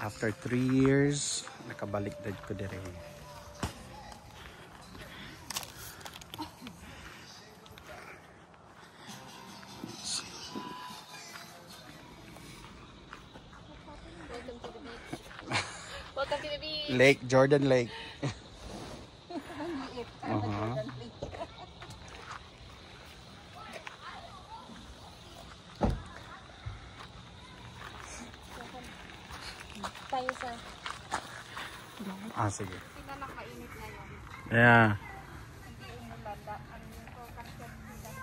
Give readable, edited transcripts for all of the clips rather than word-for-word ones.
After 3 years, nakabalik dad ko dire. Welcome to the beach. Lake, Jordan Lake. Tayo sa... Sige. Pinamakainit na yun. Yeah. Hindi umulada. Ano yung focus nila.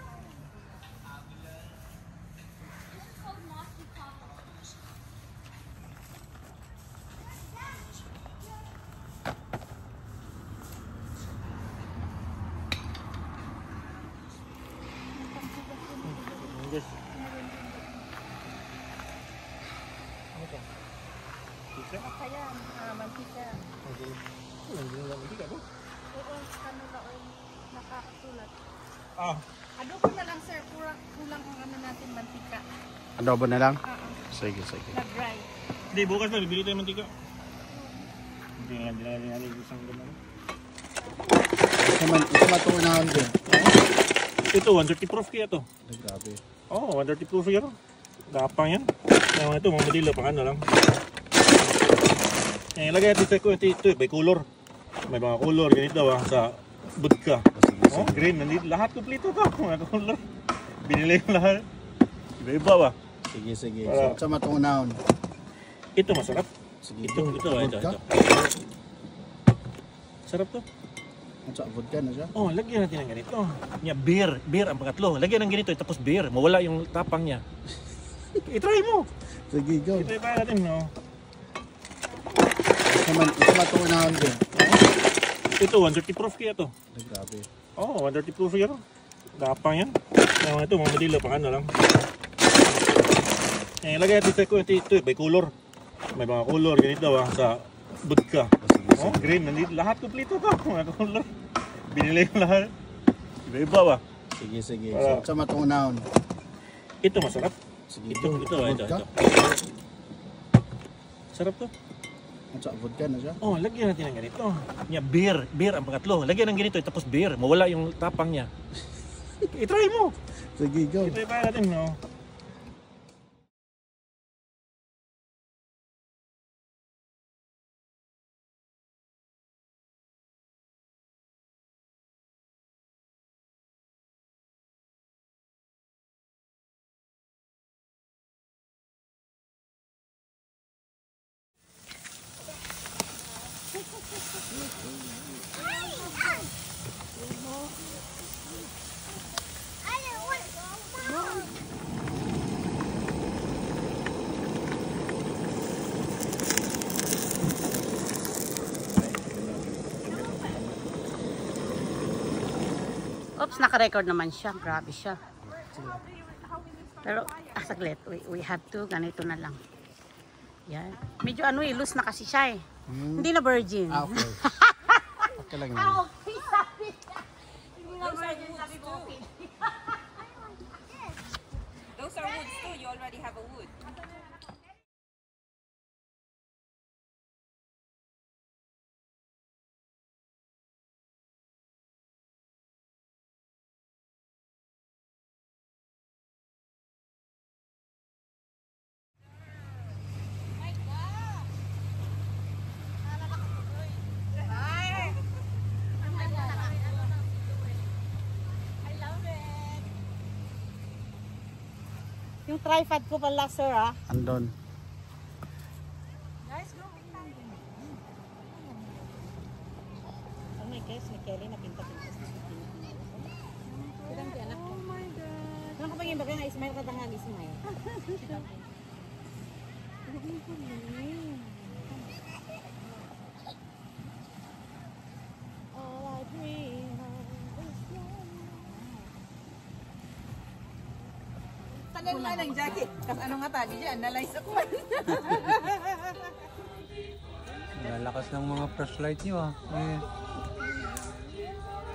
Kaya, mantika. Mantika ba? Oo, ano na oil, nakakasulat. Ah. Adobo na lang sir, kulang ang ano natin, mantika. Adobo na lang? Oo. Sige, sige. Na-dry. Hindi, bukas na, bibili tayo mantika. Hindi na isang gano'n. Ito matuunahan din. Ito, 130 proof kaya to. Grabe. Oo, 130 proof yan. Gapang yan. Yung ito, mga modelo, pang ano lang. Lagay natin ito, may color. May mga color, ganito sa budka. Oh, green, nandito. Lahat kumplito to, mga color. Binili yung lahat. Iba-iba ba? Sige, sige. Para... Sa matuunahan. Ito masarap. Sige. Ito. Sarap to. Sa vodka na siya? Oh, lagyan natin ng ganito. Beer ang pangatlo. Lagyan ng ganito, tapos beer. Mawala yung tapang niya. I-try mo. Sige, go. I-try pa natin, no? Ito matuunahan din. Ito, 130 proof kaya to. Grabe. Oo, 130 proof yan. Gapang yan. Yung ito, mga modelo, pang ano lang. Lagay natin ito, may color. May mga color, ganito sa budka. Oh, green, nandito. Lahat kumplito to, mga color. Binili yung lahat. Iba-iba ba? Sige, sige. Para... Sa matuunahan. Ito masarap. Sige, ito. Sarap to. Sa vodka na siya? Oh, lagyan natin ng ganito. Beer ang pangatlo. Lagyan ng ganito, tapos beer. Mawala yung tapang niya. I-try mo. Sige, go. I-try pa natin, no? Oops, naka-record naman siya. Grabe siya. Pero, saglit. We have to. Ganito na lang. Yan. Medyo loose na kasi siya eh. Hindi na virgin. Okay. Okay lang yun. Okay, sabi. Hindi na virgin, sabi ko okay. Those are woods too, you already have a wood. Yung tripod ko pala, sir, ah. Andon. Guys, go. Oh my gosh, ni Kelly napinta-pinta sa skin. Oh my God. Ano kapag yung bagay nga, ismail ka tangang ismail. All I dream of is Tagal na ng jacket. Kasi ano nga tali dyan, analyze ako. Lalakas ng mga flashlight nyo ah. Eh.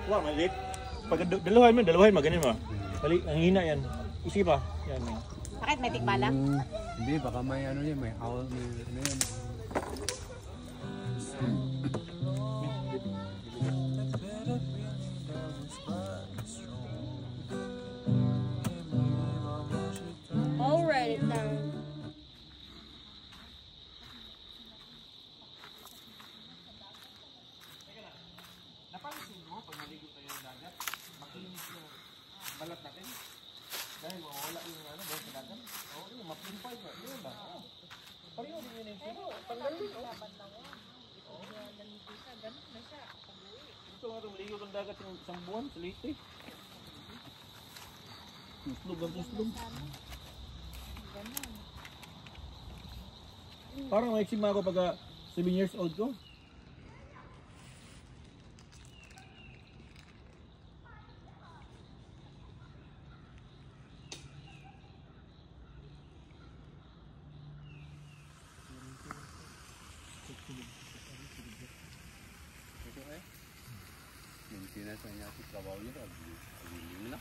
Wah, maliit. Pag dalawahin mo, ganun mo. Mali, ang hina yan. Isip pa. Yan. Bakit may tikbala? Hindi, baka may ano yan, may howl, may ano yan. I'll write it down. Napansin mo, pag maligo tayo ng dagat, makinis yung balat natin. Dahil mawala yung ano, dahil sa dagat. Oo, yun, mapurify ka. Yun ba? Oo. Pareho din yun yung sino. Tanggalin, oh. Gusto nga ito, maligo ng dagat yung isang buwan sa Leyte. Tuslog ang tuslog. Parang maiksim ako pagka 7 years old ko. Maintenance ang niya si trabaho niya. Pag-iling na.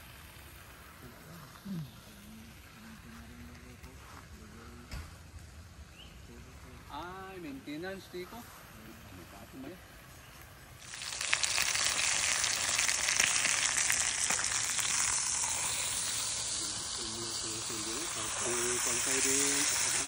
Ay, maintenance, Tiko. May kaso ba yan? Kung kayo din